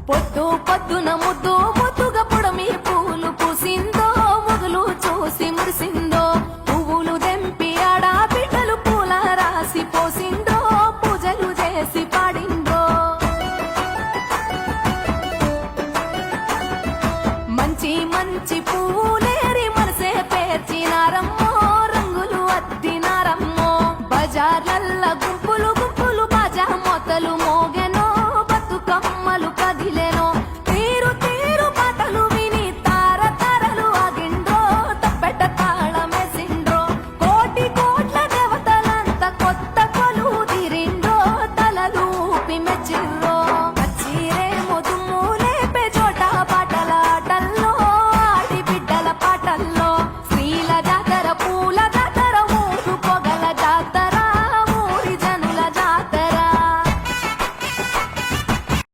పొద్దు పొద్దున ముద్దు ముద్దుగా పొడమి పూలు పూసిందో మొగులు చూసి మురిసిందో పువ్వులు దెంపి ఆడా బిడ్డలు పూల రాసి పోసిందో పూజలు చేసి పాడిందో మంచి మంచి పూలేరి మనసే పేర్చినారమ్మో రంగులు అద్దినారమ్మో బజార్లల్ల గుంపులు గుంపులు బాజా మొతలు